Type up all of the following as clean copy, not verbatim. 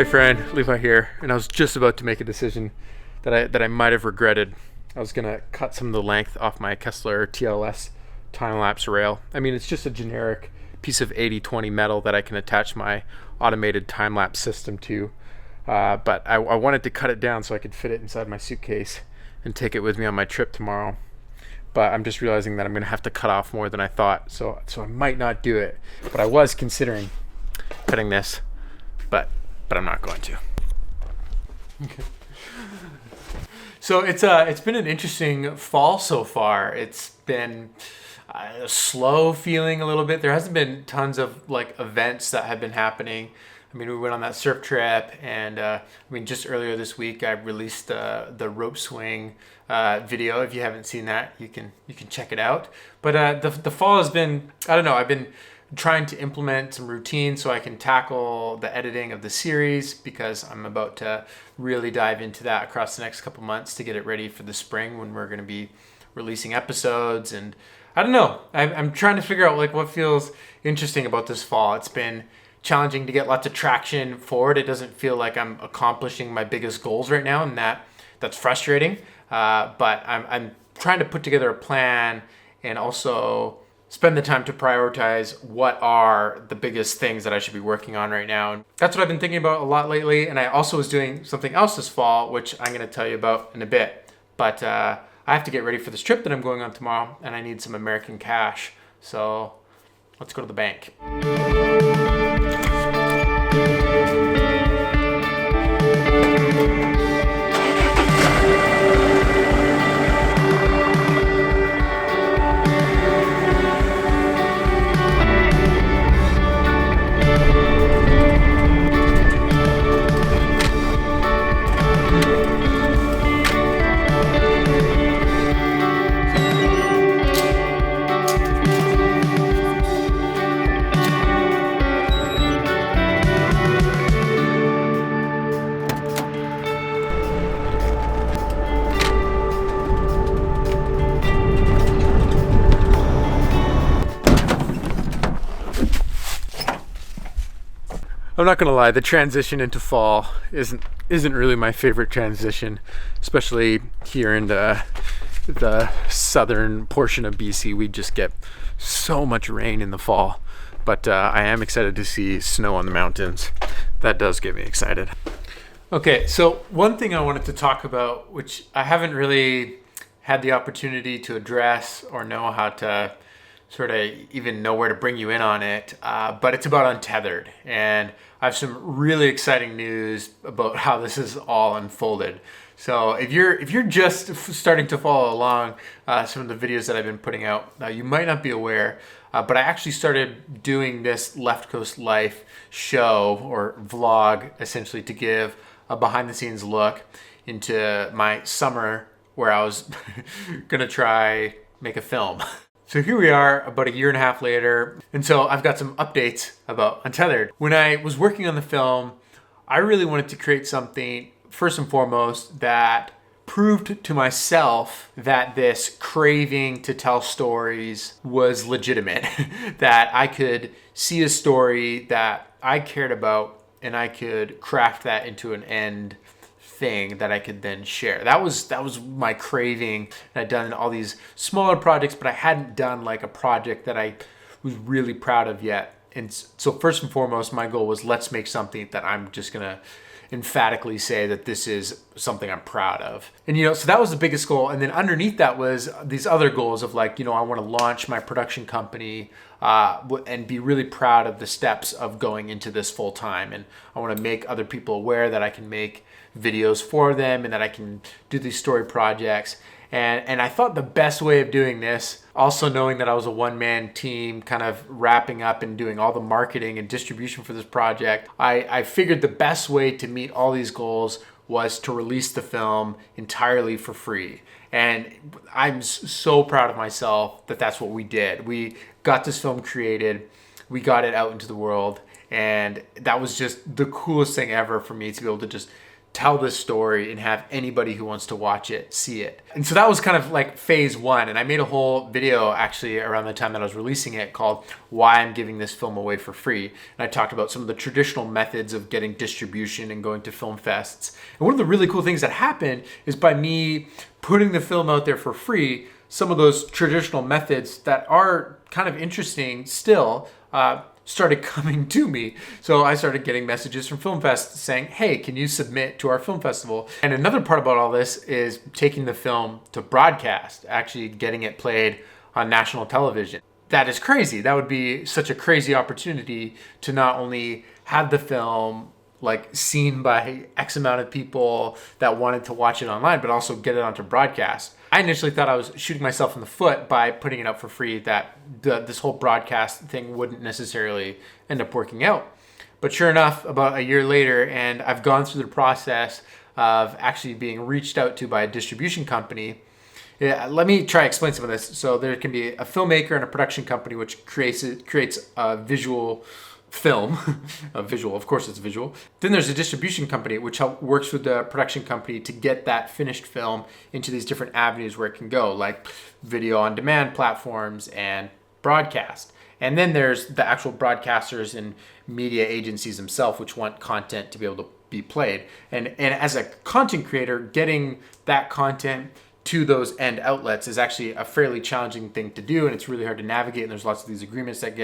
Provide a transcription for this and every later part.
Hey friend, Levi here, and I was just about to make a decision that I might have regretted. I was gonna cut some of the length off my Kessler TLS time-lapse rail. I mean, it's just a generic piece of 80/20 metal that I can attach my automated time-lapse system to, but I wanted to cut it down so I could fit it inside my suitcase and take it with me on my trip tomorrow. But I'm just realizing that I'm gonna have to cut off more than I thought, so I might not do it. But I was considering cutting this, but I'm not going to. Okay. So it's been an interesting fall so far. It's been slow feeling a little bit. There hasn't been tons of like events that have been happening. I mean, we went on that surf trip, and just earlier this week I released the rope swing video. If you haven't seen that, you can check it out. But the fall has been, I don't know, I've been trying to implement some routines so I can tackle the editing of the series, because I'm about to really dive into that across the next couple months to get it ready for the spring when we're going to be releasing episodes. And I don't know, I'm trying to figure out like what feels interesting about this fall. It's been challenging to get lots of traction forward. It doesn't feel like I'm accomplishing my biggest goals right now, and that's frustrating. But I'm trying to put together a plan and also spend the time to prioritize what are the biggest things that I should be working on right now. And that's what I've been thinking about a lot lately. And I also was doing something else this fall, which I'm going to tell you about in a bit. But I have to get ready for this trip that I'm going on tomorrow, and I need some American cash. So let's go to the bank. I'm not gonna lie, the transition into fall isn't really my favorite transition, especially here in the southern portion of BC. We just get so much rain in the fall, but I am excited to see snow on the mountains. That does get me excited. Okay, so one thing I wanted to talk about, which I haven't really had the opportunity to address or know how to sort of even know where to bring you in on it, but it's about Untethered, and I have some really exciting news about how this is all unfolded. So if you're just starting to follow along some of the videos that I've been putting out, you might not be aware, but I actually started doing this Leftcoast Life show or vlog, essentially, to give a behind-the-scenes look into my summer where I was gonna try make a film. So here we are about a year and a half later, and so I've got some updates about Untethered. When I was working on the film, I really wanted to create something, first and foremost, that proved to myself that this craving to tell stories was legitimate, that I could see a story that I cared about and I could craft that into an end thing that I could then share. That was my craving. And I'd done all these smaller projects, but I hadn't done like a project that I was really proud of yet. And so first and foremost, my goal was, let's make something that I'm just gonna emphatically say that this is something I'm proud of. And so that was the biggest goal. And then underneath that was these other goals of like, I want to launch my production company and be really proud of the steps of going into this full time. And I want to make other people aware that I can make videos for them and that I can do these story projects. And I thought the best way of doing this, also knowing that I was a one-man team kind of wrapping up and doing all the marketing and distribution for this project, I figured the best way to meet all these goals was to release the film entirely for free. And I'm so proud of myself that that's what we did. We got this film created, we got it out into the world, and that was just the coolest thing ever for me to be able to just tell this story and have anybody who wants to watch it see it. And so that was kind of like phase one. And I made a whole video actually around the time that I was releasing it called Why I'm Giving This Film Away for Free. And I talked about some of the traditional methods of getting distribution and going to film fests. And one of the really cool things that happened is by me putting the film out there for free, some of those traditional methods that are kind of interesting still, started coming to me. So I started getting messages from film fests saying, hey, can you submit to our film festival? And another part about all this is taking the film to broadcast, actually getting it played on national television. That is crazy. That would be such a crazy opportunity to not only have the film like seen by X amount of people that wanted to watch it online, but also get it onto broadcast. I initially thought I was shooting myself in the foot by putting it up for free, that this whole broadcast thing wouldn't necessarily end up working out. But sure enough, about a year later, and I've gone through the process of actually being reached out to by a distribution company. Yeah, let me try to explain some of this. So there can be a filmmaker and a production company which creates a visual film, a visual, of course it's visual. Then there's a distribution company which works with the production company to get that finished film into these different avenues where it can go, like video on demand platforms and broadcast. And then there's the actual broadcasters and media agencies themselves which want content to be able to be played. And as a content creator, getting that content to those end outlets is actually a fairly challenging thing to do, and it's really hard to navigate, and there's lots of these agreements that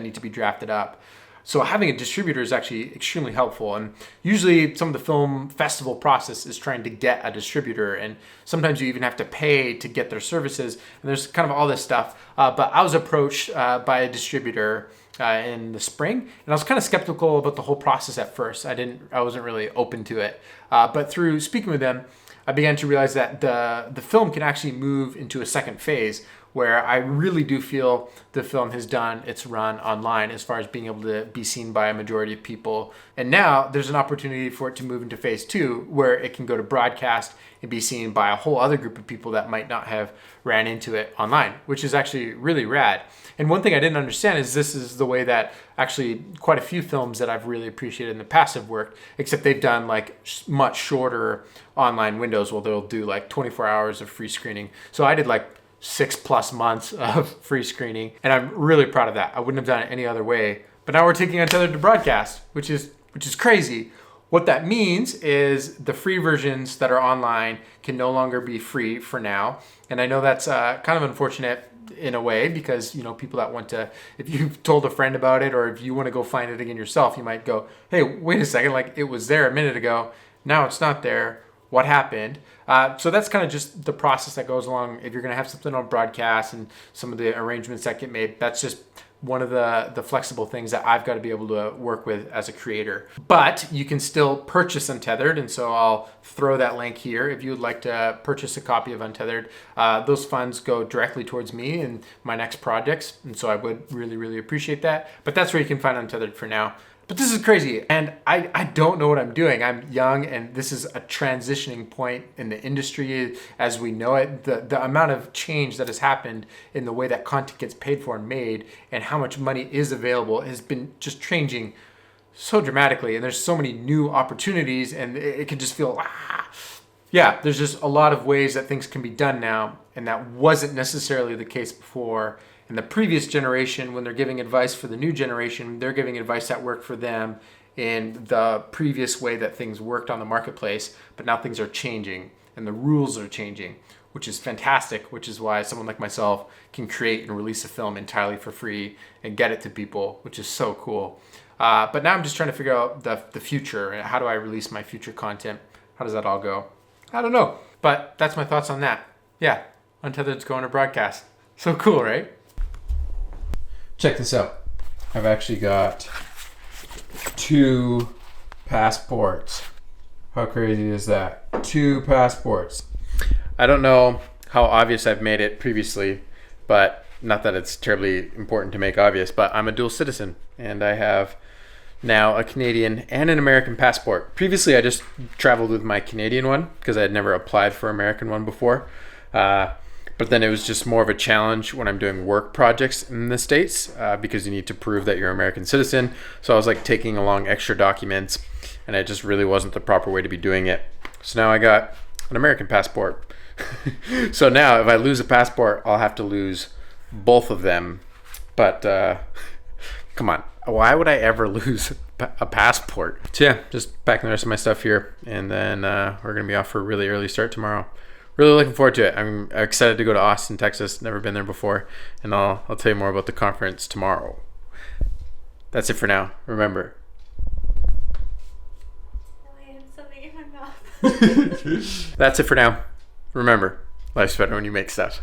need to be drafted up. So having a distributor is actually extremely helpful. And usually some of the film festival process is trying to get a distributor. And sometimes you even have to pay to get their services. And there's kind of all this stuff. But I was approached by a distributor in the spring. And I was kind of skeptical about the whole process at first. I wasn't really open to it. But through speaking with them, I began to realize that the film can actually move into a second phase, where I really do feel the film has done its run online as far as being able to be seen by a majority of people. And now there's an opportunity for it to move into phase two, where it can go to broadcast and be seen by a whole other group of people that might not have ran into it online, which is actually really rad. And one thing I didn't understand is this is the way that actually quite a few films that I've really appreciated in the past have worked, except they've done like much shorter online windows where they'll do like 24 hours of free screening. So I did like 6+ months of free screening, and I'm really proud of that. I wouldn't have done it any other way. But now we're taking Untethered to broadcast, which is crazy. What that means is the free versions that are online can no longer be free for now. And I know that's kind of unfortunate in a way, because people that want to, if you've told a friend about it or if you want to go find it again yourself, you might go, hey, wait a second, like it was there a minute ago, now it's not there. What happened? So that's kind of just the process that goes along. If you're going to have something on broadcast and some of the arrangements that get made, that's just one of the flexible things that I've got to be able to work with as a creator. But you can still purchase Untethered, and so I'll throw that link here. If you would like to purchase a copy of Untethered, those funds go directly towards me and my next projects, and so I would really, really appreciate that. But that's where you can find Untethered for now. But this is crazy, and I don't know what I'm doing. I'm young, and this is a transitioning point in the industry as we know it. The amount of change that has happened in the way that content gets paid for and made and how much money is available has been just changing so dramatically, and there's so many new opportunities, and it can just feel, yeah, there's just a lot of ways that things can be done now, and that wasn't necessarily the case before. In the previous generation, when they're giving advice for the new generation, they're giving advice that worked for them in the previous way that things worked on the marketplace. But now things are changing and the rules are changing, which is fantastic, which is why someone like myself can create and release a film entirely for free and get it to people, which is so cool. But now I'm just trying to figure out the future. How do I release my future content? How does that all go? I don't know. But that's my thoughts on that. Yeah, Untethered's going to broadcast. So cool, right? Check this out. I've actually got 2 passports. How crazy is that? 2 passports. I don't know how obvious I've made it previously, but not that it's terribly important to make obvious, but I'm a dual citizen and I have now a Canadian and an American passport. Previously, I just traveled with my Canadian one because I had never applied for an American one before. But then it was just more of a challenge when I'm doing work projects in the States because you need to prove that you're an American citizen. So I was like taking along extra documents, and it just really wasn't the proper way to be doing it. So now I got an American passport. So now if I lose a passport, I'll have to lose both of them. But come on, why would I ever lose a passport? So yeah, just packing the rest of my stuff here, and then we're gonna be off for a really early start tomorrow. Really looking forward to it. I'm excited to go to Austin, Texas. Never been there before, and I'll tell you more about the conference tomorrow. That's it for now. Remember. I had something in my mouth. That's it for now. Remember, life's better when you make stuff.